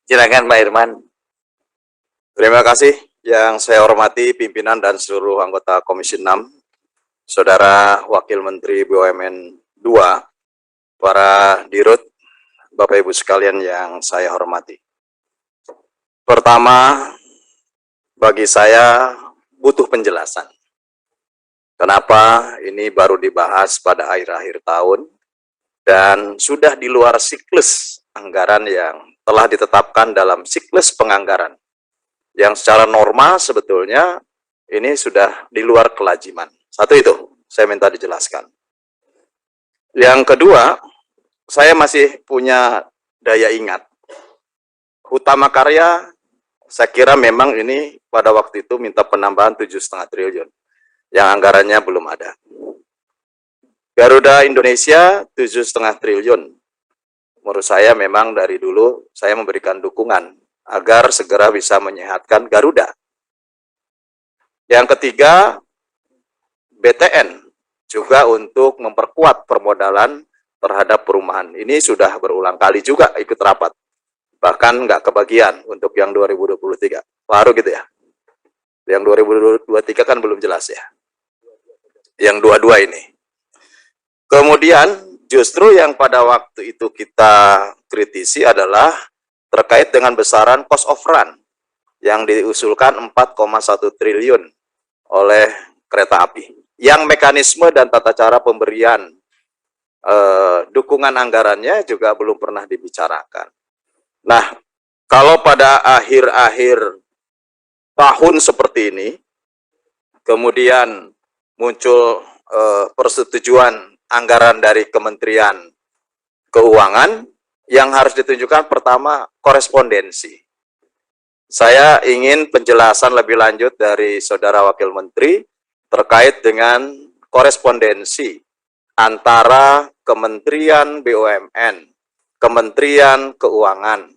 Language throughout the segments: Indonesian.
Silakan Pak Irman. Terima kasih yang saya hormati pimpinan dan seluruh anggota Komisi 6, Saudara Wakil Menteri BUMN 2, para dirut, Bapak Ibu sekalian yang saya hormati. Pertama, bagi saya butuh penjelasan. Kenapa ini baru dibahas pada akhir-akhir tahun dan sudah di luar siklus anggaran yang telah ditetapkan dalam siklus penganggaran. Yang secara normal sebetulnya ini sudah di luar kelaziman. Satu itu, saya minta dijelaskan. Yang kedua, saya masih punya daya ingat. Hutama Karya, saya kira memang ini pada waktu itu minta penambahan 7,5 triliun. Yang anggarannya belum ada. Garuda Indonesia 7,5 triliun. Menurut saya memang dari dulu saya memberikan dukungan agar segera bisa menyehatkan Garuda. Yang ketiga, BTN juga untuk memperkuat permodalan terhadap perumahan. Ini sudah berulang kali juga ikut rapat. Bahkan nggak kebagian untuk yang 2023. Baru gitu ya. Yang 2023 kan belum jelas ya. Yang dua-dua ini. Kemudian justru yang pada waktu itu kita kritisi adalah terkait dengan besaran cost of run yang diusulkan 4,1 triliun oleh kereta api. Yang mekanisme dan tata cara pemberian dukungan anggarannya juga belum pernah dibicarakan. Nah, kalau pada akhir-akhir tahun seperti ini, kemudian muncul persetujuan anggaran dari Kementerian Keuangan, yang harus ditunjukkan pertama korespondensi. Saya ingin penjelasan lebih lanjut dari Saudara Wakil Menteri terkait dengan korespondensi antara Kementerian BUMN, Kementerian Keuangan,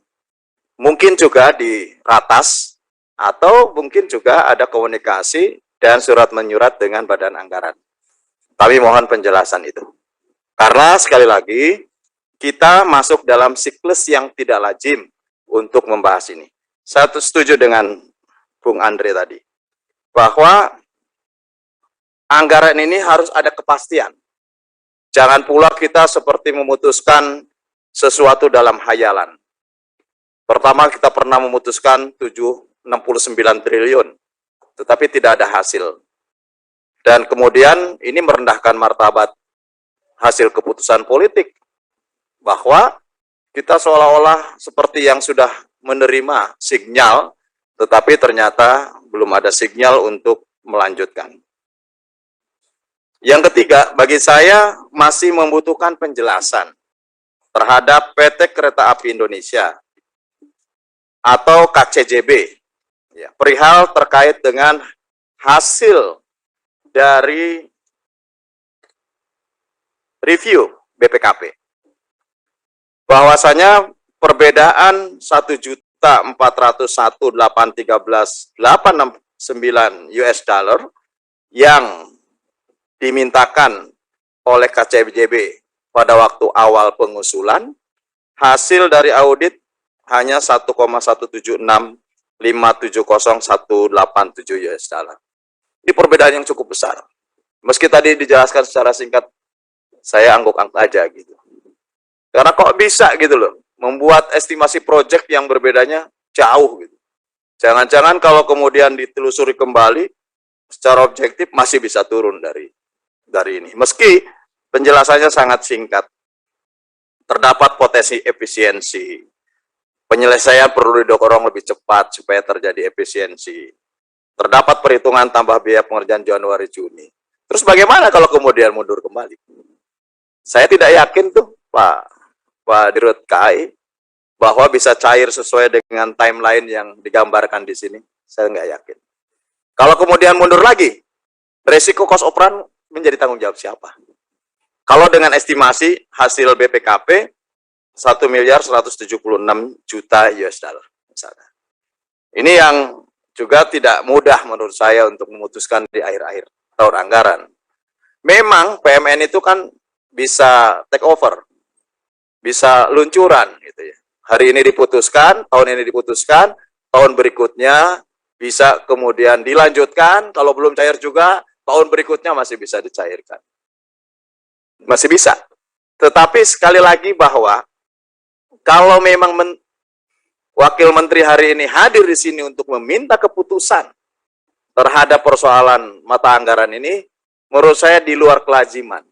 mungkin juga di ratas, atau mungkin juga ada komunikasi dan surat menyurat dengan badan anggaran. Kami mohon penjelasan itu. Karena sekali lagi, kita masuk dalam siklus yang tidak lazim untuk membahas ini. Saya setuju dengan Bung Andre tadi, bahwa anggaran ini harus ada kepastian. Jangan pula kita seperti memutuskan sesuatu dalam hayalan. Pertama kita pernah memutuskan 69 triliun, tetapi tidak ada hasil. Dan kemudian ini merendahkan martabat hasil keputusan politik, bahwa kita seolah-olah seperti yang sudah menerima sinyal, tetapi ternyata belum ada sinyal untuk melanjutkan. Yang ketiga, bagi saya masih membutuhkan penjelasan terhadap PT Kereta Api Indonesia atau KCJB, ya, perihal terkait dengan hasil dari review BPKP. Bahwasanya perbedaan 1.401.813.869 US dollar yang dimintakan oleh KCJB pada waktu awal pengusulan, hasil dari audit hanya 1,176.570.187 US dollar. Ini perbedaan yang cukup besar. Meski tadi dijelaskan secara singkat, saya angguk-angguk aja gitu. Karena kok bisa gitu loh, membuat estimasi proyek yang berbedanya jauh gitu. Jangan-jangan kalau kemudian ditelusuri kembali, secara objektif masih bisa turun dari ini. Meski penjelasannya sangat singkat, terdapat potensi efisiensi, penyelesaian perlu didorong lebih cepat supaya terjadi efisiensi. Terdapat perhitungan tambah biaya pengerjaan Januari-Juni. Terus bagaimana kalau kemudian mundur kembali? Saya tidak yakin tuh Pak Dirut KAI bahwa bisa cair sesuai dengan timeline yang digambarkan di sini. Saya nggak yakin. Kalau kemudian mundur lagi, resiko cost of run menjadi tanggung jawab siapa? Kalau dengan estimasi hasil BPKP 1.176 juta US dollar misalnya. Ini yang juga tidak mudah menurut saya untuk memutuskan di akhir-akhir tahun anggaran. Memang PMN itu kan bisa take over, bisa luncuran gitu ya. hari ini diputuskan, tahun ini diputuskan, tahun berikutnya bisa kemudian dilanjutkan, kalau belum cair juga, tahun berikutnya masih bisa dicairkan. Masih bisa. Tetapi sekali lagi bahwa kalau memang Wakil Menteri hari ini hadir di sini untuk meminta keputusan terhadap persoalan mata anggaran ini, menurut saya di luar kelaziman.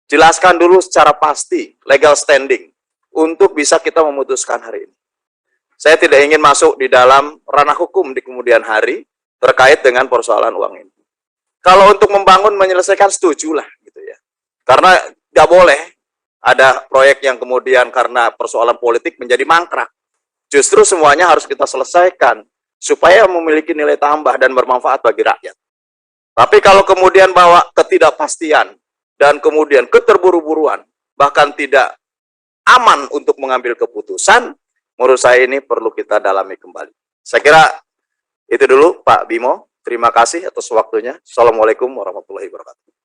Jelaskan dulu secara pasti, legal standing, untuk bisa kita memutuskan hari ini. Saya tidak ingin masuk di dalam ranah hukum di kemudian hari terkait dengan persoalan uang ini. Kalau untuk membangun, menyelesaikan, setujulah gitu ya. Karena nggak boleh ada proyek yang kemudian karena persoalan politik menjadi mangkrak. Justru semuanya harus kita selesaikan supaya memiliki nilai tambah dan bermanfaat bagi rakyat. Tapi kalau kemudian bawa ketidakpastian dan kemudian keterburu-buruan, bahkan tidak aman untuk mengambil keputusan, menurut saya ini perlu kita dalami kembali. Saya kira itu dulu Pak Bimo. Terima kasih atas waktunya. Assalamualaikum warahmatullahi wabarakatuh.